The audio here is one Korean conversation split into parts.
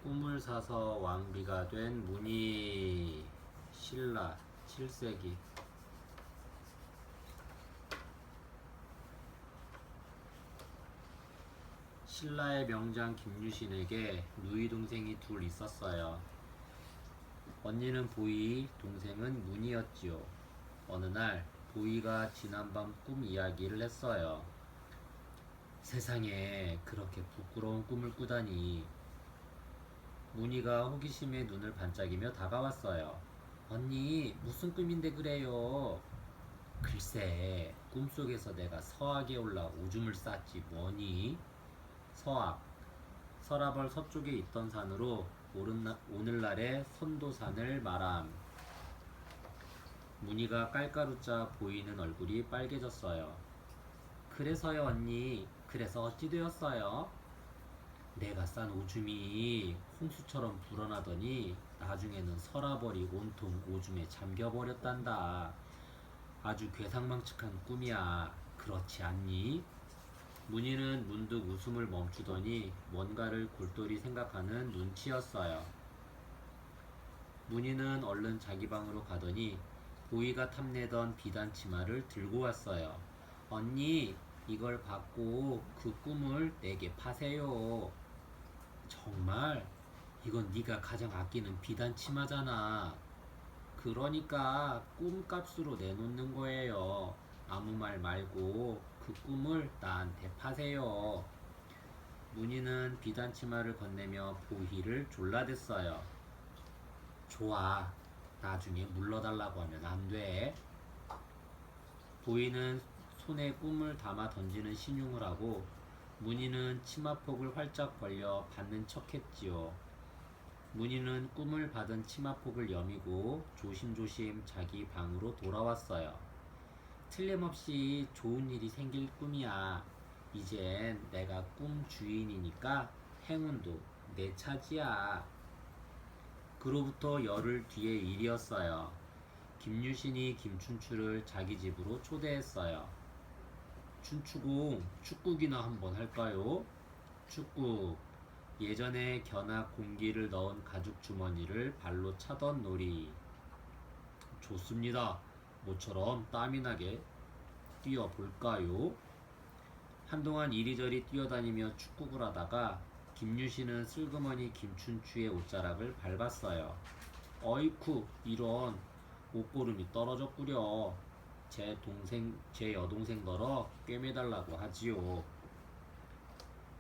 꿈을 사서 왕비가 된 문희. 신라 7세기. 신라의 명장 김유신에게 누이 동생이 둘 있었어요. 언니는 보이, 동생은 문희였지요. 어느 날 보이가 지난밤 꿈 이야기를 했어요. 세상에 그렇게 부끄러운 꿈을 꾸다니. 문희가 호기심에 눈을 반짝이며 다가왔어요. 언니, 무슨 꿈인데 그래요? 글쎄, 꿈속에서 내가 서악에 올라 오줌을 쌌지 뭐니? 서악, 서라벌 서쪽에 있던 산으로 오늘날의 선도산을 말함. 문희가 깔깔웃자 보이는 얼굴이 빨개졌어요. 그래서요 언니, 그래서 어찌 되었어요? 내가 싼 오줌이 홍수처럼 불어나더니 나중에는 서라벌이 온통 오줌에 잠겨버렸단다. 아주 괴상망측한 꿈이야. 그렇지 않니? 문희는 문득 웃음을 멈추더니 뭔가를 골똘히 생각하는 눈치였어요. 문희는 얼른 자기 방으로 가더니 보이가 탐내던 비단 치마를 들고 왔어요. 언니, 이걸 받고 그 꿈을 내게 파세요. 정말? 이건 네가 가장 아끼는 비단 치마잖아. 그러니까 꿈값으로 내놓는 거예요. 아무 말 말고 그 꿈을 나한테 파세요. 문희는 비단 치마를 건네며 보희를 졸라댔어요. 좋아. 나중에 물러달라고 하면 안 돼. 보희는 손에 꿈을 담아 던지는 신용을 하고 문희는 치마폭을 활짝 벌려 받는 척했지요. 문희는 꿈을 받은 치마폭을 여미고 조심조심 자기 방으로 돌아왔어요. 틀림없이 좋은 일이 생길 꿈이야. 이젠 내가 꿈 주인이니까 행운도 내 차지야. 그로부터 열흘 뒤의 일이었어요. 김유신이 김춘추를 자기 집으로 초대했어요. 춘추공, 축구기나 한번 할까요? 축구. 예전에 견학 공기를 넣은 가죽 주머니를 발로 차던 놀이. 좋습니다. 모처럼 땀이 나게 뛰어볼까요? 한동안 이리저리 뛰어다니며 축구를 하다가 김유신은 슬그머니 김춘추의 옷자락을 밟았어요. 어이쿠, 이런. 옷고름이 떨어졌구려. 제 여동생더러 꿰매달라고 하지요.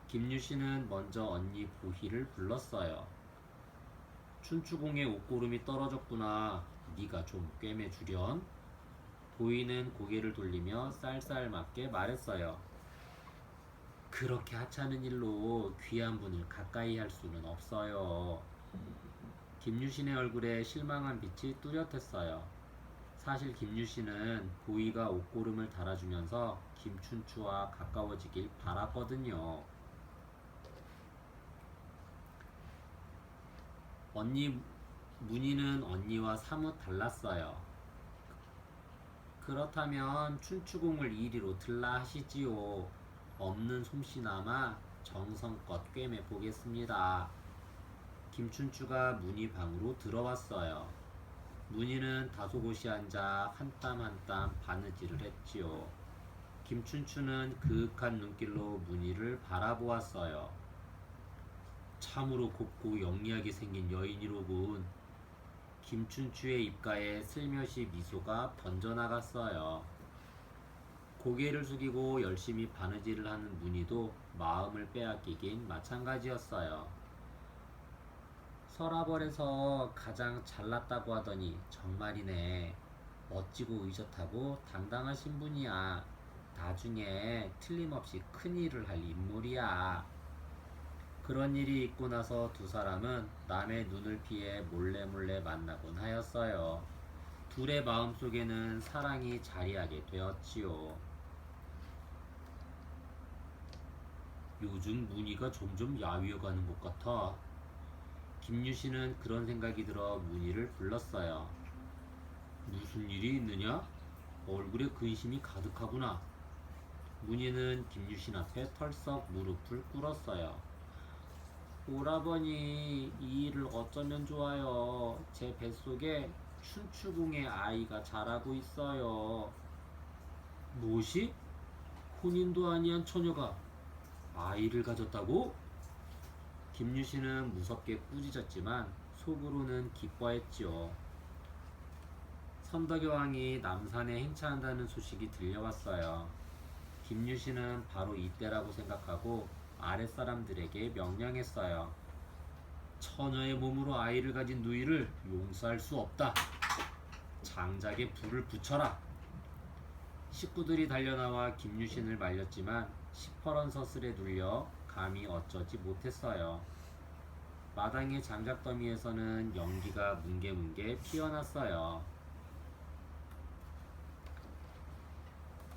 김유신은 먼저 언니 보희를 불렀어요. 춘추공의 옷고름이 떨어졌구나. 네가 좀 꿰매주련? 보희는 고개를 돌리며 쌀쌀맞게 말했어요. 그렇게 하찮은 일로 귀한 분을 가까이 할 수는 없어요. 김유신의 얼굴에 실망한 빛이 뚜렷했어요. 사실 김유신은 보희가 옷고름을 달아주면서 김춘추와 가까워지길 바랐거든요. 언니 문희는 언니와 사뭇 달랐어요. 그렇다면 춘추공을 이리로 들라 하시지요. 없는 솜씨나마 정성껏 꿰매 보겠습니다. 김춘추가 문희 방으로 들어왔어요. 문희는 다소곳이 앉아 한 땀 한 땀 바느질을 했지요. 김춘추는 그윽한 눈길로 문희를 바라보았어요. 참으로 곱고 영리하게 생긴 여인이로군. 김춘추의 입가에 슬며시 미소가 번져나갔어요. 고개를 숙이고 열심히 바느질을 하는 문희도 마음을 빼앗기긴 마찬가지였어요. 서라벌에서 가장 잘났다고 하더니 정말이네. 멋지고 의젓하고 당당하신 분이야. 나중에 틀림없이 큰일을 할 인물이야. 그런 일이 있고 나서 두 사람은 남의 눈을 피해 몰래 만나곤 하였어요. 둘의 마음속에는 사랑이 자리하게 되었지요. 요즘 문희가 점점 야위어가는 것 같아. 김유신은 그런 생각이 들어 문희를 불렀어요. 무슨 일이 있느냐? 얼굴에 근심이 가득하구나. 문희는 김유신 앞에 털썩 무릎을 꿇었어요. 오라버니, 이 일을 어쩌면 좋아요. 제 뱃속에 춘추궁의 아이가 자라고 있어요. 무엇이? 혼인도 아니한 처녀가 아이를 가졌다고? 김유신은 무섭게 꾸짖었지만 속으로는 기뻐했지요. 선덕여왕이 남산에 행차한다는 소식이 들려왔어요. 김유신은 바로 이때라고 생각하고 아랫사람들에게 명령했어요. 처녀의 몸으로 아이를 가진 누이를 용서할 수 없다. 장작에 불을 붙여라. 식구들이 달려나와 김유신을 말렸지만 시퍼런 서슬에 눌려 감히 어쩌지 못했어요. 마당의 장작더미에서는 연기가 뭉게뭉게 피어났어요.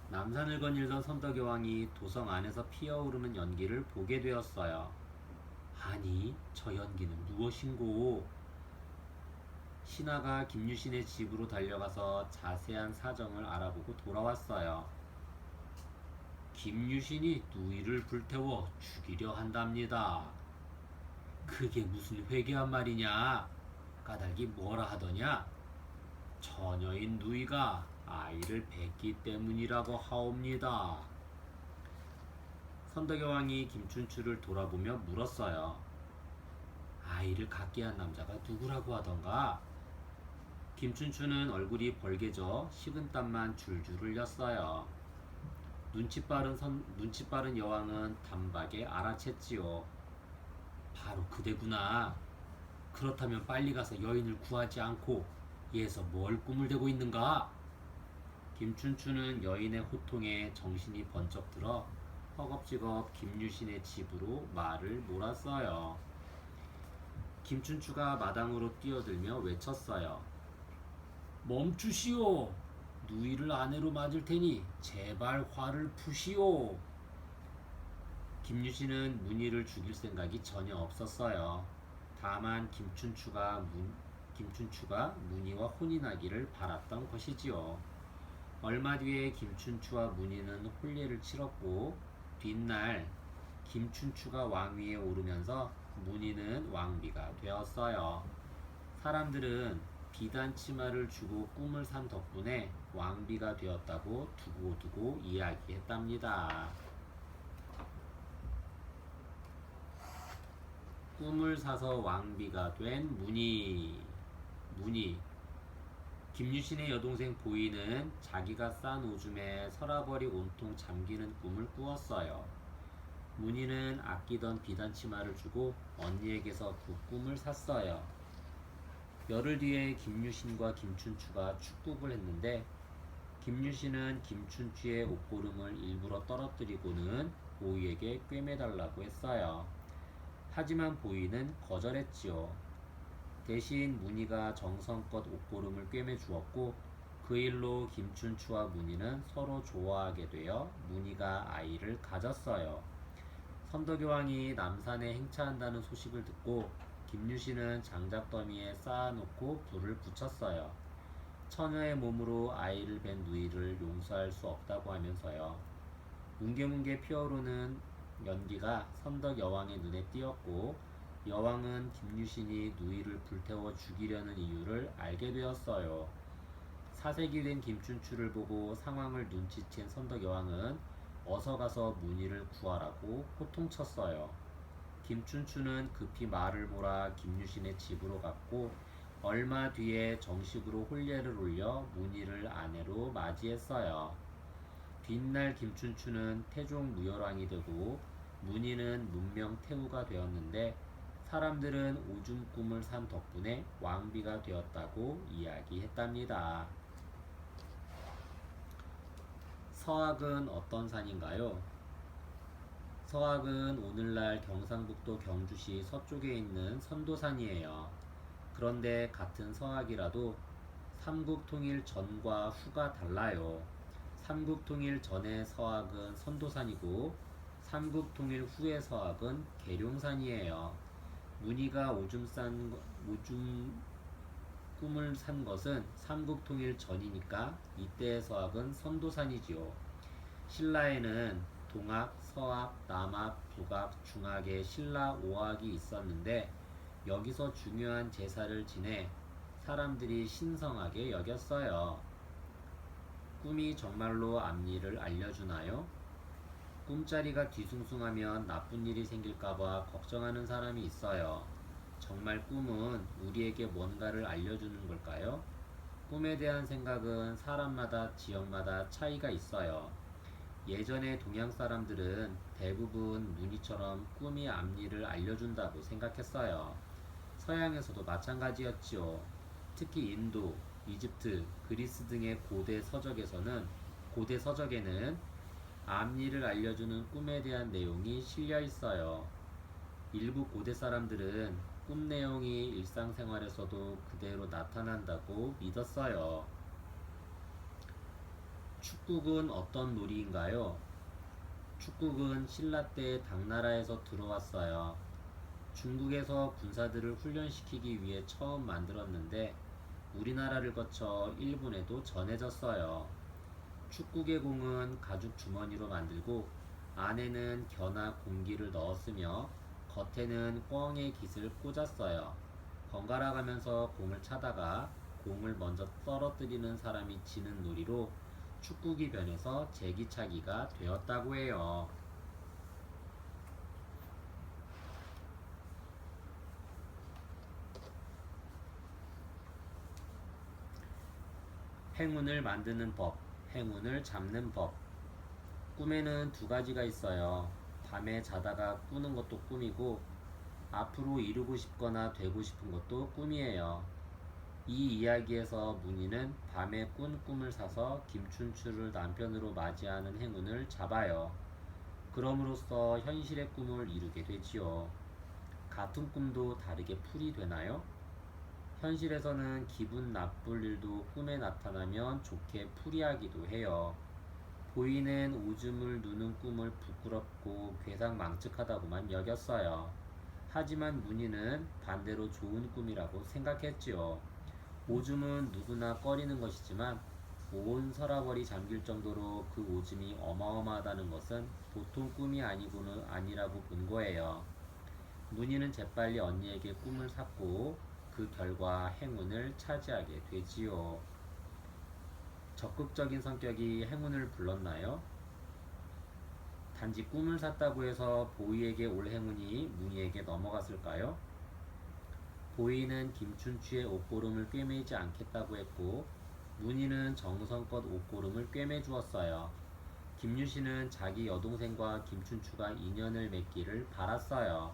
남산을 거닐던 선덕여왕이 도성 안에서 피어오르는 연기를 보게 되었어요. 아니, 저 연기는 무엇인고? 신하가 김유신의 집으로 달려가서 자세한 사정을 알아보고 돌아왔어요. 김유신이 누이를 불태워 죽이려 한답니다. 그게 무슨 회개한 말이냐? 까닭이 뭐라 하더냐? 처녀인 누이가 아이를 뱄기 때문이라고 하옵니다. 선덕여왕이 김춘추를 돌아보며 물었어요. 아이를 갖게 한 남자가 누구라고 하던가? 김춘추는 얼굴이 벌개져 식은땀만 줄줄 흘렸어요. 눈치 빠른 여왕은 단박에 알아챘지요. 바로 그대구나. 그렇다면 빨리 가서 여인을 구하지 않고 얘에서 뭘 꿈을 대고 있는가? 김춘추는 여인의 호통에 정신이 번쩍 들어 허겁지겁 김유신의 집으로 말을 몰았어요. 김춘추가 마당으로 뛰어들며 외쳤어요. 멈추시오. 누이를 아내로 맞을 테니 제발 화를 푸시오. 김유신은 문희를 죽일 생각이 전혀 없었어요. 다만 김춘추가 문희와 혼인하기를 바랐던 것이지요. 얼마 뒤에 김춘추와 문희는 혼례를 치렀고 뒷날 김춘추가 왕위에 오르면서 문희는 왕비가 되었어요. 사람들은 비단 치마를 주고 꿈을 산 덕분에 왕비가 되었다고 두고두고 이야기했답니다. 꿈을 사서 왕비가 된 문희. 김유신의 여동생 보이는 자기가 싼 오줌에 서라벌이 온통 잠기는 꿈을 꾸었어요. 문희는 아끼던 비단 치마를 주고 언니에게서 그 꿈을 샀어요. 열흘 뒤에 김유신과 김춘추가 축국을 했는데 김유신은 김춘추의 옷고름을 일부러 떨어뜨리고는 보이에게 꿰매달라고 했어요. 하지만 보이는 거절했지요. 대신 문희가 정성껏 옷고름을 꿰매 주었고 그 일로 김춘추와 문희는 서로 좋아하게 되어 문희가 아이를 가졌어요. 선덕여왕이 남산에 행차한다는 소식을 듣고 김유신은 장작더미에 쌓아놓고 불을 붙였어요. 처녀의 몸으로 아이를 뵌 누이를 용서할 수 없다고 하면서요. 뭉게뭉게 피어오르는 연기가 선덕여왕의 눈에 띄었고 여왕은 김유신이 누이를 불태워 죽이려는 이유를 알게 되었어요. 사색이 된 김춘추를 보고 상황을 눈치챈 선덕여왕은 어서 가서 문희를 구하라고 호통쳤어요. 김춘추는 급히 말을 몰아 김유신의 집으로 갔고 얼마 뒤에 정식으로 혼례를 올려 문희를 아내로 맞이했어요. 뒷날 김춘추는 태종 무열왕이 되고 문희는 문명 태후가 되었는데 사람들은 오줌 꿈을 산 덕분에 왕비가 되었다고 이야기했답니다. 서학은 어떤 산인가요? 서학은 오늘날 경상북도 경주시 서쪽에 있는 선도산이에요. 그런데 같은 서학이라도 삼국통일 전과 후가 달라요. 삼국통일 전의 서학은 선도산이고 삼국통일 후의 서학은 계룡산이에요. 문희가 오줌 꿈을 산 것은 삼국통일 전이니까 이때의 서학은 선도산이지요. 신라에는 동학, 서학, 남학, 북학, 중학에 신라 5학이 있었는데 여기서 중요한 제사를 지내 사람들이 신성하게 여겼어요. 꿈이 정말로 앞일을 알려주나요? 꿈자리가 뒤숭숭하면 나쁜 일이 생길까봐 걱정하는 사람이 있어요. 정말 꿈은 우리에게 뭔가를 알려주는 걸까요? 꿈에 대한 생각은 사람마다 지역마다 차이가 있어요. 예전에 동양 사람들은 대부분 무늬처럼 꿈이 앞일을 알려준다고 생각했어요. 서양에서도 마찬가지였지요. 특히 인도, 이집트, 그리스 등의 고대 서적에는 앞일을 알려주는 꿈에 대한 내용이 실려 있어요. 일부 고대 사람들은 꿈 내용이 일상생활에서도 그대로 나타난다고 믿었어요. 축국은 어떤 놀이인가요? 축국은 신라 때 당나라에서 들어왔어요. 중국에서 군사들을 훈련시키기 위해 처음 만들었는데 우리나라를 거쳐 일본에도 전해졌어요. 축구의 공은 가죽 주머니로 만들고 안에는 겨나 공기를 넣었으며 겉에는 꿩의 깃을 꽂았어요. 번갈아 가면서 공을 차다가 공을 먼저 떨어뜨리는 사람이 지는 놀이로 축구기 변해서 제기차기가 되었다고 해요. 행운을 만드는 법, 행운을 잡는 법. 꿈에는 두 가지가 있어요. 밤에 자다가 꾸는 것도 꿈이고 앞으로 이루고 싶거나 되고 싶은 것도 꿈이에요. 이 이야기에서 문희는 밤에 꾼 꿈을 사서 김춘추를 남편으로 맞이하는 행운을 잡아요. 그럼으로써 현실의 꿈을 이루게 되지요. 같은 꿈도 다르게 풀이 되나요? 현실에서는 기분 나쁠 일도 꿈에 나타나면 좋게 풀이하기도 해요. 보이는 오줌을 누는 꿈을 부끄럽고 괴상망측하다고만 여겼어요. 하지만 문희는 반대로 좋은 꿈이라고 생각했지요. 오줌은 누구나 꺼리는 것이지만 온 서라벌이 잠길 정도로 그 오줌이 어마어마하다는 것은 보통 꿈이 아니라고 본 거예요. 문희는 재빨리 언니에게 꿈을 샀고 그 결과 행운을 차지하게 되지요. 적극적인 성격이 행운을 불렀나요? 단지 꿈을 샀다고 해서 보이에게 올 행운이 문희에게 넘어갔을까요? 보이는 김춘추의 옷고름을 꿰매지 않겠다고 했고 문희는 정성껏 옷고름을 꿰매 주었어요. 김유신은 자기 여동생과 김춘추가 인연을 맺기를 바랐어요.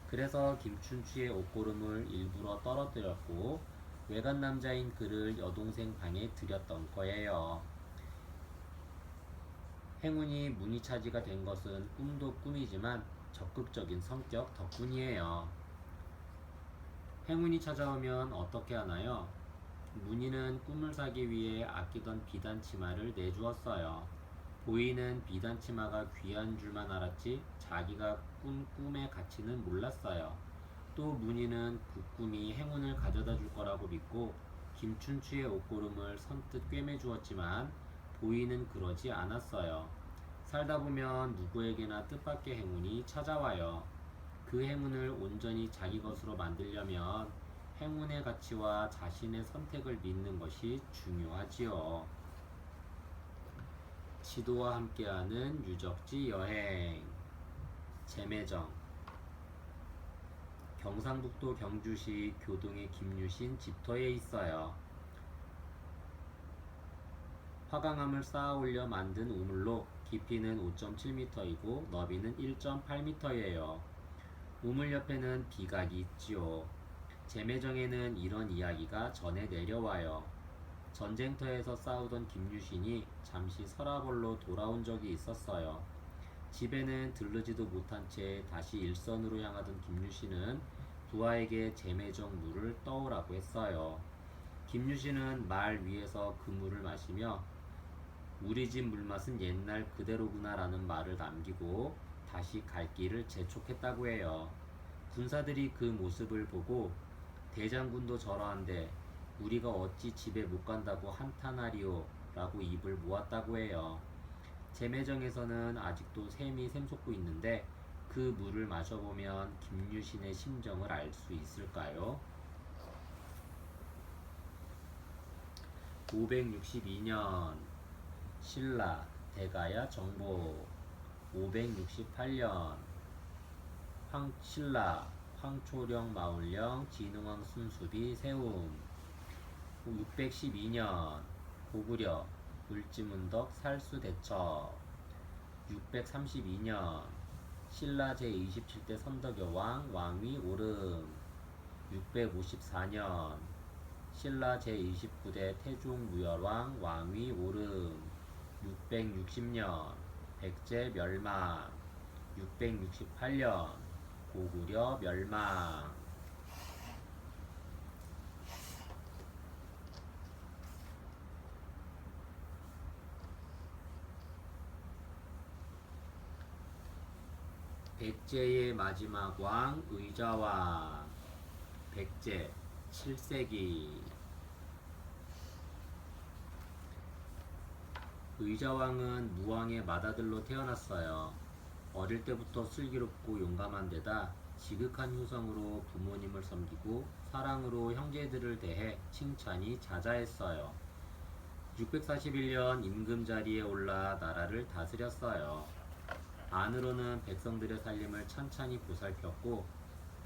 그래서 김춘추의 옷고름을 일부러 떨어뜨렸고 외간 남자인 그를 여동생 방에 들였던 거예요. 행운이 문희차지가 된 것은 꿈도 꿈이지만 적극적인 성격 덕분이에요. 행운이 찾아오면 어떻게 하나요? 문희는 꿈을 사기 위해 아끼던 비단 치마를 내주었어요. 보이는 비단 치마가 귀한 줄만 알았지 자기가 꾼 꿈의 가치는 몰랐어요. 또 문희는 그 꿈이 행운을 가져다 줄 거라고 믿고 김춘추의 옷고름을 선뜻 꿰매 주었지만 보이는 그러지 않았어요. 살다 보면 누구에게나 뜻밖의 행운이 찾아와요. 그 행운을 온전히 자기 것으로 만들려면 행운의 가치와 자신의 선택을 믿는 것이 중요하지요. 지도와 함께하는 유적지 여행. 제매정. 경상북도 경주시 교동의 김유신 집터에 있어요. 화강암을 쌓아 올려 만든 우물로 깊이는 5.7m이고 너비는 1.8m예요. 우물 옆에는 비각이 있지요. 제매정에는 이런 이야기가 전해 내려와요. 전쟁터에서 싸우던 김유신이 잠시 서라벌로 돌아온 적이 있었어요. 집에는 들르지도 못한 채 다시 일선으로 향하던 김유신은 부하에게 제매정 물을 떠오라고 했어요. 김유신은 말 위에서 그 물을 마시며 우리 집 물맛은 옛날 그대로구나 라는 말을 남기고 다시 갈 길을 재촉했다고 해요. 군사들이 그 모습을 보고 대장군도 저러한데 우리가 어찌 집에 못 간다고 한탄하리오 라고 입을 모았다고 해요. 제매정에서는 아직도 샘이 샘솟고 있는데 그 물을 마셔보면 김유신의 심정을 알 수 있을까요? 562년 신라 대가야 정복. 568년 신라 황초령 마울령 진흥왕 순수비 세움. 612년 고구려 을지문덕 살수대첩. 632년 신라 제27대 선덕여왕 왕위 오름. 654년 신라 제29대 태종무열왕 왕위 오름. 660년 백제 멸망. 668년 고구려 멸망. 백제의 마지막 왕 의자왕. 백제 7세기. 의자왕은 무왕의 맏아들로 태어났어요. 어릴 때부터 슬기롭고 용감한 데다 지극한 효성으로 부모님을 섬기고 사랑으로 형제들을 대해 칭찬이 자자했어요. 641년 임금자리에 올라 나라를 다스렸어요. 안으로는 백성들의 살림을 찬찬히 보살폈고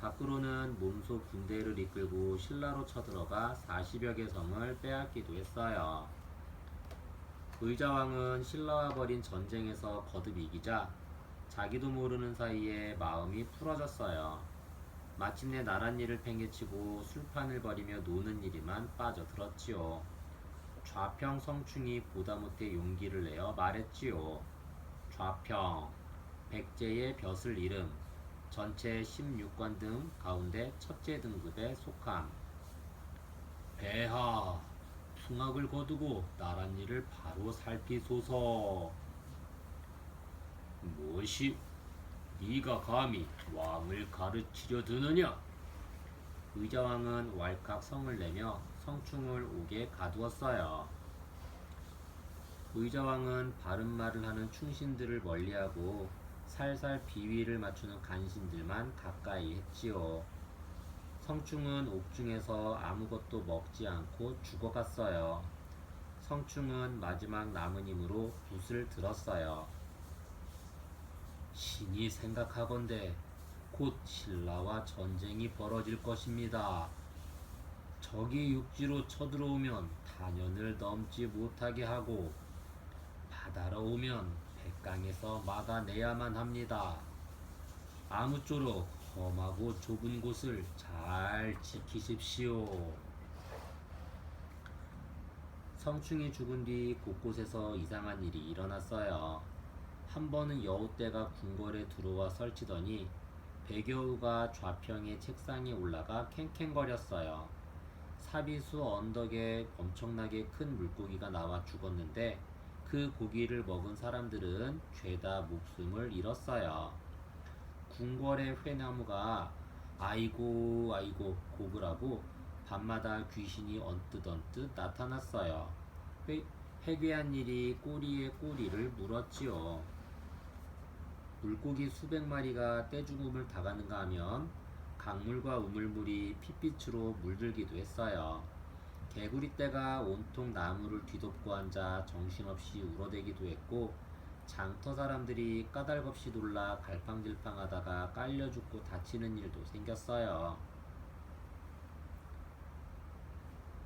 밖으로는 몸소 군대를 이끌고 신라로 쳐들어가 40여 개 성을 빼앗기도 했어요. 의자왕은 신라와 벌인 전쟁에서 거듭 이기자 자기도 모르는 사이에 마음이 풀어졌어요. 마침내 나랏일을 일을 팽개치고 술판을 벌이며 노는 일이만 빠져들었지요. 좌평 성충이 보다 못해 용기를 내어 말했지요. 좌평, 백제의 벼슬 이름, 전체 16관 등 가운데 첫째 등급에 속함. 폐하, 풍악을 거두고 나랏일을 바로 살피소서. 무엇이 네가 감히 왕을 가르치려 드느냐? 의자왕은 왈칵 성을 내며 성충을 옥에 가두었어요. 의자왕은 바른 말을 하는 충신들을 멀리하고 살살 비위를 맞추는 간신들만 가까이 했지요. 성충은 옥중에서 아무것도 먹지 않고 죽어갔어요. 성충은 마지막 남은 힘으로 붓을 들었어요. 신이 생각하건대 곧 신라와 전쟁이 벌어질 것입니다. 적이 육지로 쳐들어오면 단연을 넘지 못하게 하고 바다로 오면 백강에서 막아내야만 합니다. 아무쪼록 험하고 좁은 곳을 잘 지키십시오. 성충이 죽은 뒤 곳곳에서 이상한 일이 일어났어요. 한 번은 여우떼가 궁궐에 들어와 설치더니 백여우가 좌평의 책상에 올라가 캥캥거렸어요. 사비수 언덕에 엄청나게 큰 물고기가 나와 죽었는데 그 고기를 먹은 사람들은 죄다 목숨을 잃었어요. 궁궐의 회나무가 아이고 아이고 고그라고 밤마다 귀신이 언뜻 나타났어요. 회귀한 일이 꼬리에 꼬리를 물었지요. 물고기 수백 마리가 떼죽음을 당하는가 하면 강물과 우물물이 핏빛으로 물들기도 했어요. 개구리떼가 온통 나무를 뒤덮고 앉아 정신없이 울어대기도 했고 장터 사람들이 까닭없이 놀라 갈팡질팡하다가 깔려 죽고 다치는 일도 생겼어요.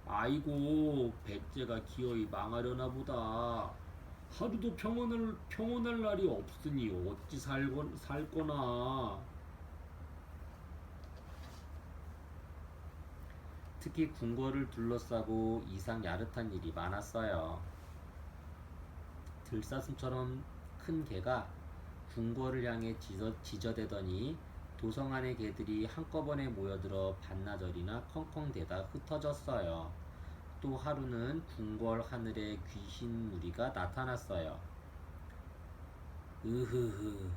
아이고 백제가 기어이 망하려나 보다. 하루도 평온할 날이 없으니 어찌 살거나. 특히 궁궐을 둘러싸고 이상 야릇한 일이 많았어요. 들사슴처럼 큰 개가 궁궐을 향해 지저대더니 도성 안의 개들이 한꺼번에 모여들어 반나절이나 컹컹대다 흩어졌어요. 또 하루는 궁궐 하늘에 귀신 무리가 나타났어요. 으흐흐,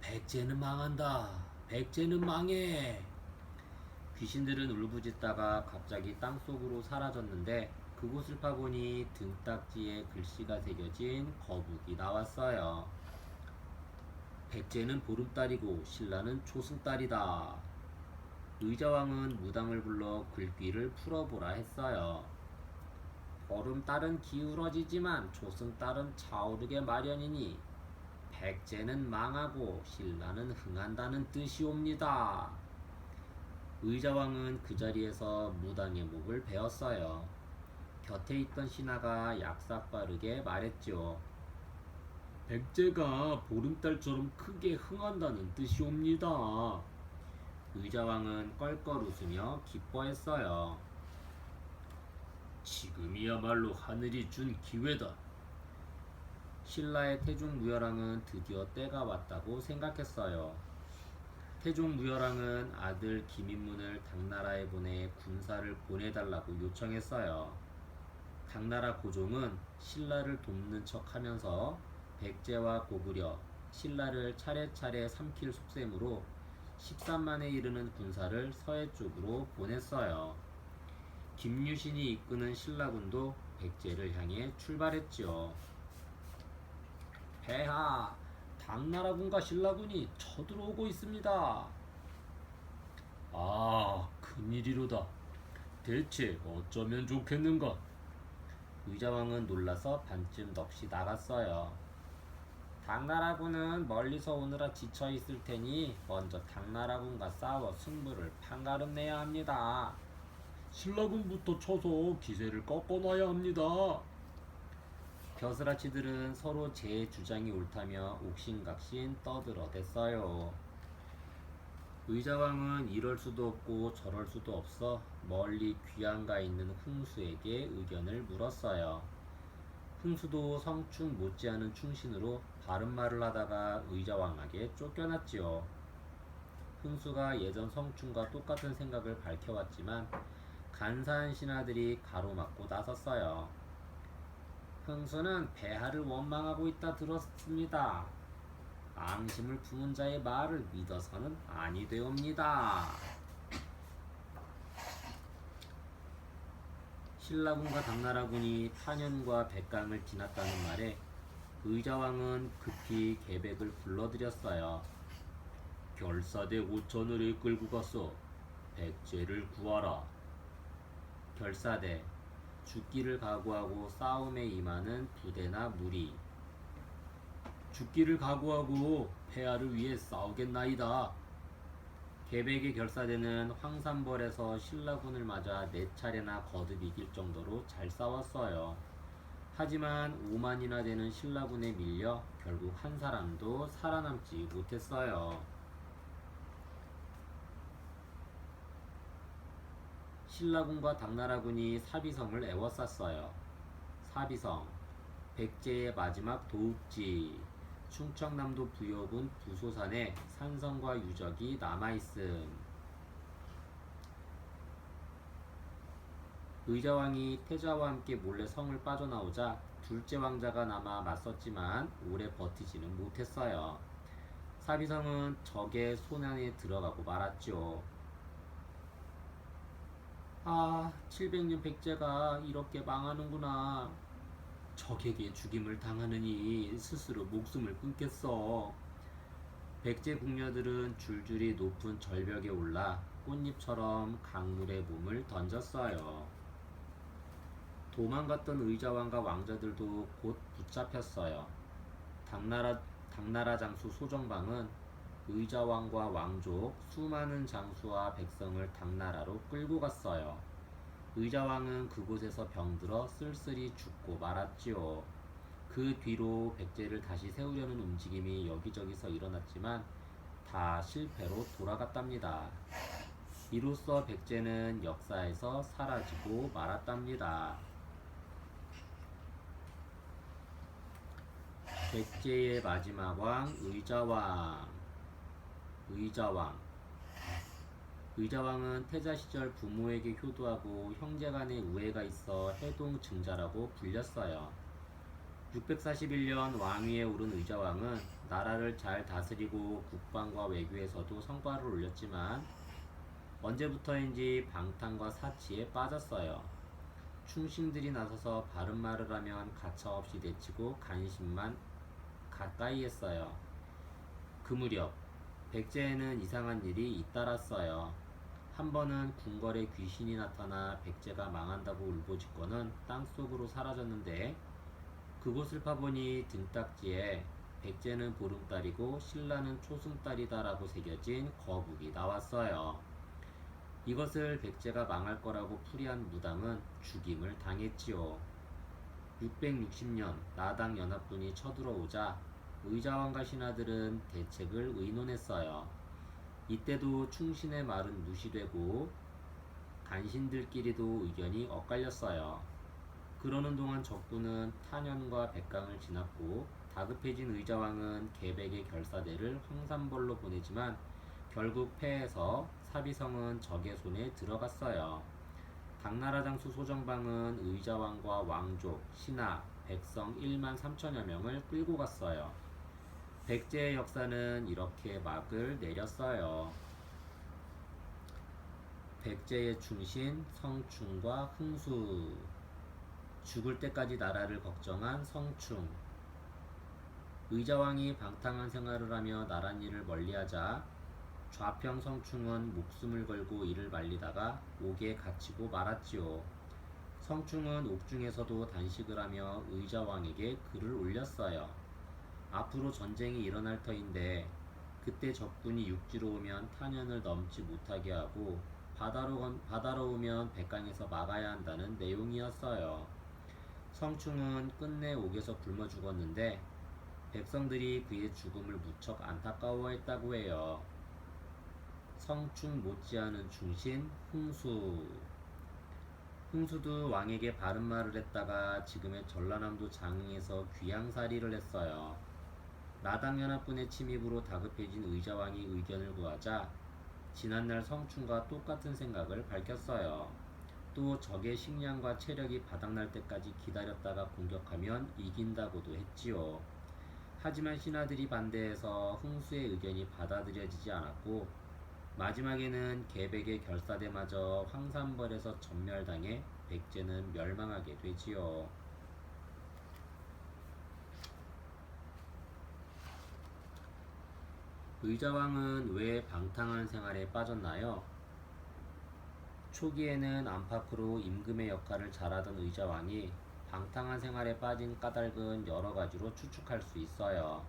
백제는 망한다. 백제는 망해. 귀신들은 울부짖다가 갑자기 땅속으로 사라졌는데 그곳을 파보니 등딱지에 글씨가 새겨진 거북이 나왔어요. 백제는 보름달이고 신라는 초승달이다. 의자왕은 무당을 불러 글귀를 풀어보라 했어요. 보름달은 기울어지지만 초승달은 차오르게 마련이니 백제는 망하고 신라는 흥한다는 뜻이옵니다. 의자왕은 그 자리에서 무당의 목을 베었어요. 곁에 있던 신하가 약삭빠르게 말했죠. 백제가 보름달처럼 크게 흥한다는 뜻이옵니다. 의자왕은 껄껄 웃으며 기뻐했어요. 지금이야말로 하늘이 준 기회다. 신라의 태종무열왕은 드디어 때가 왔다고 생각했어요. 태종무열왕은 아들 김인문을 당나라에 보내 군사를 보내달라고 요청했어요. 당나라 고종은 신라를 돕는 척하면서 백제와 고구려, 신라를 차례차례 삼킬 속셈으로 13만에 이르는 군사를 서해 쪽으로 보냈어요. 김유신이 이끄는 신라군도 백제를 향해 출발했지요. 폐하, 당나라군과 신라군이 쳐들어오고 있습니다. 아, 큰일이로다. 대체 어쩌면 좋겠는가? 의자왕은 놀라서 반쯤 넋이 나갔어요. 당나라군은 멀리서 오느라 지쳐 있을 테니 먼저 당나라군과 싸워 승부를 판가름 내야 합니다. 신라군부터 쳐서 기세를 꺾어놔야 합니다. 겨스라치들은 서로 제 주장이 옳다며 옥신각신 떠들어댔어요. 의자왕은 이럴 수도 없고 저럴 수도 없어 멀리 귀양가 있는 흥수에게 의견을 물었어요. 흥수도 성충 못지않은 충신으로 바른 말을 하다가 의자왕에게 쫓겨났지요. 흥수가 예전 성충과 똑같은 생각을 밝혀왔지만 간사한 신하들이 가로막고 나섰어요. 흥수는 폐하를 원망하고 있다 들었습니다. 앙심을 품은 자의 말을 믿어서는 아니 되옵니다. 신라군과 당나라군이 탄현과 백강을 지났다는 말에 의자왕은 급히 계백을 불러들였어요. 결사대 5천을 이끌고 가서 백제를 구하라. 결사대, 죽기를 각오하고 싸움에 임하는 부대나 무리. 죽기를 각오하고 폐하를 위해 싸우겠나이다. 계백의 결사대는 황산벌에서 신라군을 맞아 4차례나 거듭 이길 정도로 잘 싸웠어요. 하지만 5만이나 되는 신라군에 밀려 결국 한 사람도 살아남지 못했어요. 신라군과 당나라군이 사비성을 에워쌌어요. 사비성, 백제의 마지막 도읍지, 충청남도 부여군 부소산에 산성과 유적이 남아있음. 의자왕이 태자와 함께 몰래 성을 빠져나오자 둘째 왕자가 남아 맞섰지만 오래 버티지는 못했어요. 사비성은 적의 손 안에 들어가고 말았죠. 아, 700년 백제가 이렇게 망하는구나. 적에게 죽임을 당하느니 스스로 목숨을 끊겠어. 백제 궁녀들은 줄줄이 높은 절벽에 올라 꽃잎처럼 강물에 몸을 던졌어요. 도망갔던 의자왕과 왕자들도 곧 붙잡혔어요. 당나라 장수 소정방은 의자왕과 왕족 수많은 장수와 백성을 당나라로 끌고 갔어요. 의자왕은 그곳에서 병들어 쓸쓸히 죽고 말았지요. 그 뒤로 백제를 다시 세우려는 움직임이 여기저기서 일어났지만 다 실패로 돌아갔답니다. 이로써 백제는 역사에서 사라지고 말았답니다. 백제의 마지막 왕 의자왕. 의자왕은 태자 시절 부모에게 효도하고 형제간의 우애가 있어 해동증자라고 불렸어요. 641년 왕위에 오른 의자왕은 나라를 잘 다스리고 국방과 외교에서도 성과를 올렸지만 언제부터인지 방탕과 사치에 빠졌어요. 충신들이 나서서 바른 말을 하면 가차없이 내치고 간신만 가까이 했어요. 그 무렵 백제에는 이상한 일이 잇따랐어요. 한 번은 궁궐에 귀신이 나타나 백제가 망한다고 울부짖고는 땅속으로 사라졌는데 그곳을 파보니 등딱지에 백제는 보름달이고 신라는 초승달이다라고 새겨진 거북이 나왔어요. 이것을 백제가 망할 거라고 풀이한 무당은 죽임을 당했지요. 660년 나당 연합군이 쳐들어오자 의자왕과 신하들은 대책을 의논했어요. 이때도 충신의 말은 무시되고 간신들끼리도 의견이 엇갈렸어요. 그러는 동안 적군은 탄현과 백강을 지났고 다급해진 의자왕은 계백의 결사대를 황산벌로 보내지만 결국 패해서 사비성은 적의 손에 들어갔어요. 당나라 장수 소정방은 의자왕과 왕족, 신하, 백성 1만 3천여 명을 끌고 갔어요. 백제의 역사는 이렇게 막을 내렸어요. 백제의 충신 성충과 흥수. 죽을 때까지 나라를 걱정한 성충. 의자왕이 방탕한 생활을 하며 나랏일을 멀리하자 좌평 성충은 목숨을 걸고 이를 말리다가 옥에 갇히고 말았지요. 성충은 옥중에서도 단식을 하며 의자왕에게 글을 올렸어요. 앞으로 전쟁이 일어날 터인데 그때 적군이 육지로 오면 탄현을 넘지 못하게 하고 바다로 오면 백강에서 막아야 한다는 내용이었어요. 성충은 끝내 옥에서 굶어 죽었는데 백성들이 그의 죽음을 무척 안타까워했다고 해요. 성충 못지않은 충신 흥수. 흥수도 왕에게 바른 말을 했다가 지금의 전라남도 장흥에서 귀양살이를 했어요. 나당연합군의 침입으로 다급해진 의자왕이 의견을 구하자 지난날 성충과 똑같은 생각을 밝혔어요. 또 적의 식량과 체력이 바닥날 때까지 기다렸다가 공격하면 이긴다고도 했지요. 하지만 신하들이 반대해서 흥수의 의견이 받아들여지지 않았고 마지막에는 계백의 결사대마저 황산벌에서 전멸당해 백제는 멸망하게 되지요. 의자왕은 왜 방탕한 생활에 빠졌나요? 초기에는 안팎으로 임금의 역할을 잘하던 의자왕이 방탕한 생활에 빠진 까닭은 여러 가지로 추측할 수 있어요.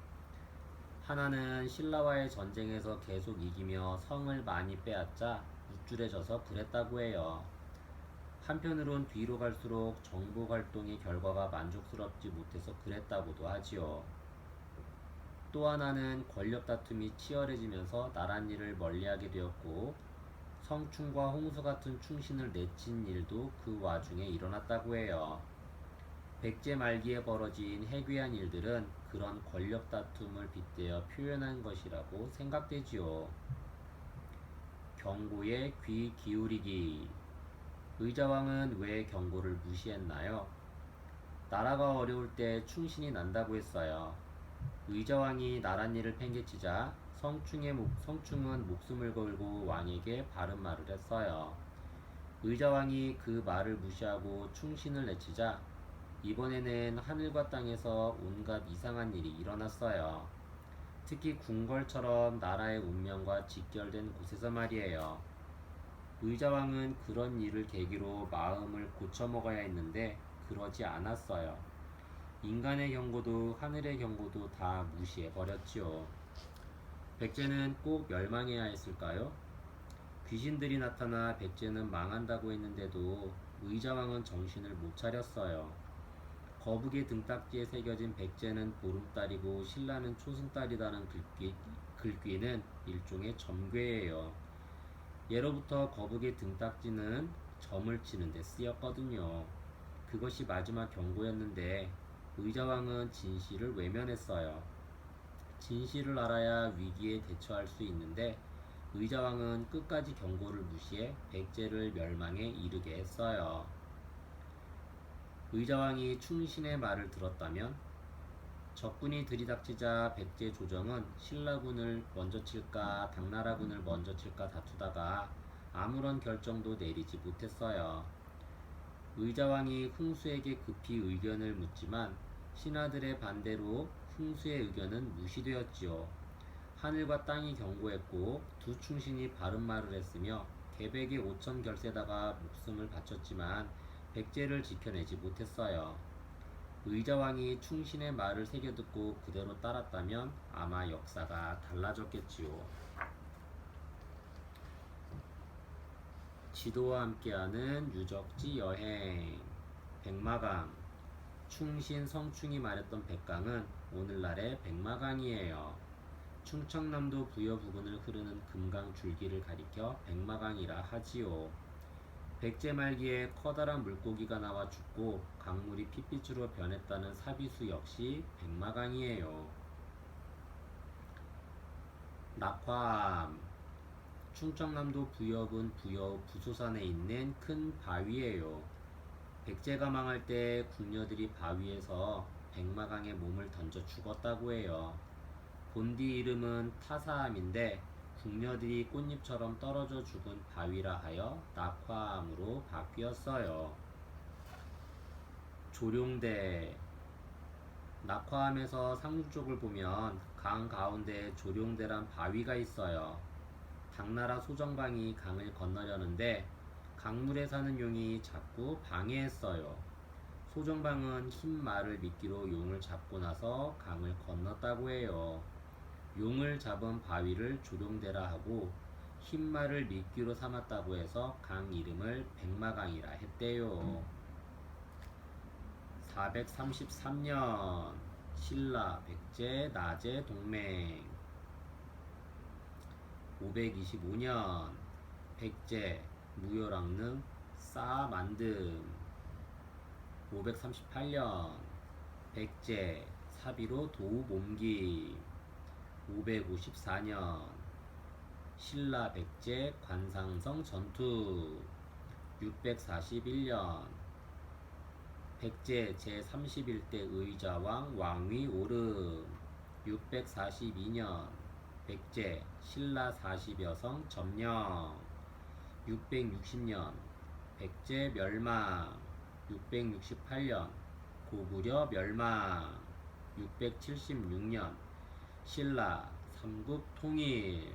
하나는 신라와의 전쟁에서 계속 이기며 성을 많이 빼앗자 우쭐해져서 그랬다고 해요. 한편으론 뒤로 갈수록 정복 활동의 결과가 만족스럽지 못해서 그랬다고도 하지요. 또 하나는 권력 다툼이 치열해지면서 나랏일을 멀리하게 되었고 성충과 홍수 같은 충신을 내친 일도 그 와중에 일어났다고 해요. 백제 말기에 벌어진 해괴한 일들은 그런 권력 다툼을 빗대어 표현한 것이라고 생각되지요. 경고에 귀 기울이기. 의자왕은 왜 경고를 무시했나요? 나라가 어려울 때 충신이 난다고 했어요. 의자왕이 나랏일을 팽개치자 성충은 목숨을 걸고 왕에게 바른 말을 했어요. 의자왕이 그 말을 무시하고 충신을 내치자 이번에는 하늘과 땅에서 온갖 이상한 일이 일어났어요. 특히 궁궐처럼 나라의 운명과 직결된 곳에서 말이에요. 의자왕은 그런 일을 계기로 마음을 고쳐먹어야 했는데 그러지 않았어요. 인간의 경고도 하늘의 경고도 다 무시해버렸지요. 백제는 꼭 멸망해야 했을까요? 귀신들이 나타나 백제는 망한다고 했는데도 의자왕은 정신을 못 차렸어요. 거북의 등딱지에 새겨진 백제는 보름달이고 신라는 초승달이라는 글귀는 일종의 점괘예요. 예로부터 거북의 등딱지는 점을 치는 데 쓰였거든요. 그것이 마지막 경고였는데 의자왕은 진실을 외면했어요. 진실을 알아야 위기에 대처할 수 있는데 의자왕은 끝까지 경고를 무시해 백제를 멸망에 이르게 했어요. 의자왕이 충신의 말을 들었다면 적군이 들이닥치자 백제 조정은 신라군을 먼저 칠까 당나라군을 먼저 칠까 다투다가 아무런 결정도 내리지 못했어요. 의자왕이 흥수에게 급히 의견을 묻지만 신하들의 반대로 흥수의 의견은 무시되었지요. 하늘과 땅이 경고했고 두 충신이 바른 말을 했으며 계백의 5천 결세다가 목숨을 바쳤지만 백제를 지켜내지 못했어요. 의자왕이 충신의 말을 새겨듣고 그대로 따랐다면 아마 역사가 달라졌겠지요. 지도와 함께하는 유적지 여행. 백마강. 충신 성충이 말했던 백강은 오늘날의 백마강이에요. 충청남도 부여 부근을 흐르는 금강 줄기를 가리켜 백마강이라 하지요. 백제 말기에 커다란 물고기가 나와 죽고 강물이 핏빛으로 변했다는 사비수 역시 백마강이에요. 낙화암. 충청남도 부여군 부여 부소산에 있는 큰 바위예요. 백제가 망할 때 궁녀들이 바위에서 백마강에 몸을 던져 죽었다고 해요. 본디 이름은 타사암인데 궁녀들이 꽃잎처럼 떨어져 죽은 바위라 하여 낙화암으로 바뀌었어요. 조룡대. 낙화암에서 상류 쪽을 보면 강 가운데에 조룡대란 바위가 있어요. 당나라 소정방이 강을 건너려는데 강물에 사는 용이 자꾸 방해했어요. 소정방은 흰 말을 미끼로 용을 잡고 나서 강을 건넜다고 해요. 용을 잡은 바위를 조룡대라 하고 흰 말을 미끼로 삼았다고 해서 강 이름을 백마강이라 했대요. 433년 신라 백제 나제 동맹. 525년 백제 무효랑릉 쌓아 만듦. 538년 백제 사비로 도우 옮김. 554년 신라 백제 관상성 전투. 641년 백제 제31대 의자왕 왕위 오름. 642년 백제 신라 40여성 점령. 660년 백제 멸망. 668년 고구려 멸망. 676년 신라 삼국 통일.